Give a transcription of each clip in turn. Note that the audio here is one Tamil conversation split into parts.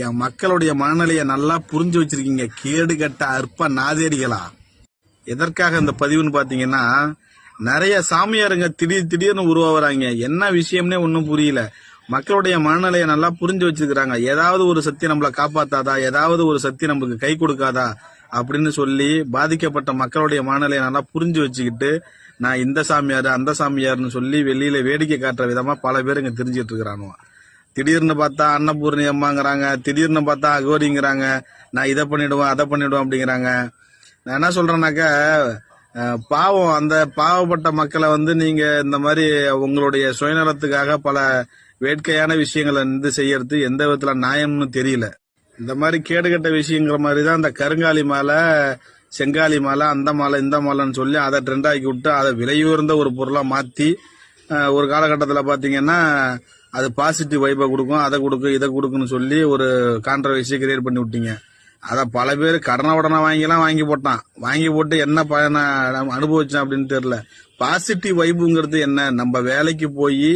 என் மக்களுடைய மனநிலையை நல்லா புரிஞ்சு வச்சிருக்கீங்க. கேடு கட்ட அற்ப நாதேரிகளா. எதற்காக இந்த பதிவுன்னு பாத்தீங்கன்னா, நிறைய சாமியாருங்க திடீர்னு உருவாகிறாங்க. என்ன விஷயம்னே ஒன்னும் புரியல. மக்களுடைய மனநிலையை நல்லா புரிஞ்சு வச்சிருக்கிறாங்க. ஏதாவது ஒரு சக்தி நம்மளை காப்பாத்தாதா, ஏதாவது ஒரு சக்தி நம்மளுக்கு கை கொடுக்காதா அப்படின்னு சொல்லி பாதிக்கப்பட்ட மக்களுடைய மனநிலையை நல்லா புரிஞ்சு வச்சுக்கிட்டு, நான் இந்த சாமியார் அந்த சாமியார்னு சொல்லி வெளியில வேடிக்கை காட்டுற விதமா பல பேர் இங்க தெரிஞ்சிட்டு இருக்கிறானுவா. திடீர்னு பார்த்தா அன்னபூர்ணி அம்மாங்கிறாங்க, திடீர்னு பார்த்தா அகோரிங்கிறாங்க, நான் இதை பண்ணிடுவேன் அதை பண்ணிடுவேன் அப்படிங்கிறாங்க. நான் என்ன சொல்றேன்னாக்க, பாவம் அந்த பாவப்பட்ட மக்களை நீங்க இந்த மாதிரி உங்களுடைய சுயநலத்துக்காக பல வேட்கையான விஷயங்களை செய்யறது எந்த விதத்துல நியாயம்னு தெரியல. இந்த மாதிரி கேடுகட்ட விஷயங்கிற மாதிரி தான் இந்த கருங்காலி மாலை, செங்காலி மாலை, அந்த மாலை இந்த மாலைன்னு சொல்லி அதை ட்ரெண்ட் ஆக்கி விட்டு அதை விலையுயர்ந்த ஒரு பொருளா மாத்தி ஒரு காலகட்டத்தில் பாத்தீங்கன்னா அது பாசிட்டிவ் வைப்பை கொடுக்கும், அதை கொடுக்கும் இதை கொடுக்குன்னு சொல்லி ஒரு கான்ட்ரவர்சியை கிரியேட் பண்ணி விட்டீங்க. அத பல பேர் கடனை உடனே வாங்கி போட்டான். வாங்கி போட்டு என்ன பயனை அனுபவிச்சான் அப்படின்னு தெரியல. பாசிட்டிவ் வைப்புங்கிறது என்ன? நம்ம வேலைக்கு போய்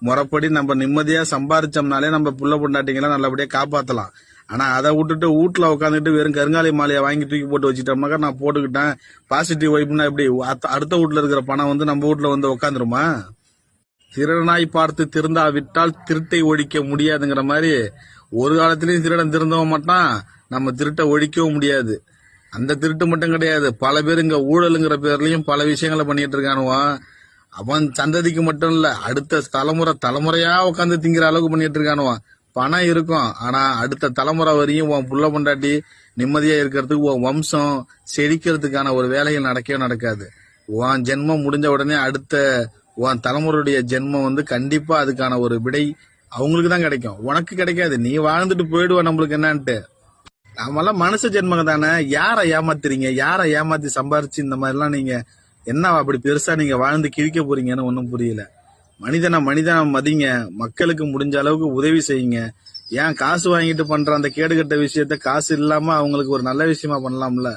முறைப்படி நம்ம நிம்மதியா சம்பாரிச்சோம்னாலே நம்ம புள்ள பொண்டாட்டிங்களை நல்லபடியா காப்பாத்தலாம். ஆனா அதை விட்டுட்டு வீட்டுல உட்காந்துட்டு வெறும் கருங்காலி மாலையை வாங்கி தூக்கி போட்டு வச்சுட்டோம்னாக்கா நான் போட்டுக்கிட்டேன் பாசிட்டிவ் வைப்புனா எப்படி? அடுத்த வீட்டுல இருக்கிற பணம் நம்ம வீட்டுல உட்காந்துருமா? திருடனாய் பார்த்து திருந்தாவிட்டால் திருட்டை ஒழிக்க முடியாதுங்கிற மாதிரி ஒரு காலத்திலயும் திருடன் திருந்தவும் மாட்டான், நம்ம திருட்டை ஒழிக்கவும் முடியாது. அந்த திருட்டு மட்டும் கிடையாது, பல பேர் இங்க ஊழலுங்கிற பேர்லயும் பல விஷயங்களை பண்ணிட்டு இருக்கானுவான். அவன் சந்ததிக்கு மட்டும் இல்ல, அடுத்த தலைமுறையா உட்காந்து திங்கிற அளவுக்கு பண்ணிட்டு இருக்கானுவான். பணம் இருக்கும், ஆனா அடுத்த தலைமுறை வரையும் உன் புள்ள பொண்டாட்டி நிம்மதியா இருக்கிறதுக்கு, உன் வம்சம் செழிக்கிறதுக்கான ஒரு வேலைகள் நடக்கவே நடக்காது. உன் ஜென்மம் முடிஞ்ச உடனே அடுத்த உன் தலைமுறையுடைய ஜென்மம் கண்டிப்பா அதுக்கான ஒரு விடை அவங்களுக்கு தான் கிடைக்கும், உனக்கு கிடைக்காது. நீ வாழ்ந்துட்டு போயிடுவ, நம்மளுக்கு என்னன்ட்டு. நாமெல்லாம் மனுஷ ஜென்மங்க தானே. யாரை ஏமாத்துறீங்க? யாரை ஏமாத்தி சம்பாரிச்சு இந்த மாதிரிலாம் நீங்க என்ன அப்படி பெருசா நீங்க வாழ்ந்து கிழிக்க போறீங்கன்னு ஒன்னும் புரியல. மனிதனை மதிங்க, மக்களுக்கு முடிஞ்ச அளவுக்கு உதவி செய்யுங்க. ஏன் காசு வாங்கிட்டு பண்ற அந்த கேடுகட்ட விஷயத்த காசு இல்லாம அவங்களுக்கு ஒரு நல்ல விஷயமா பண்ணலாம்ல.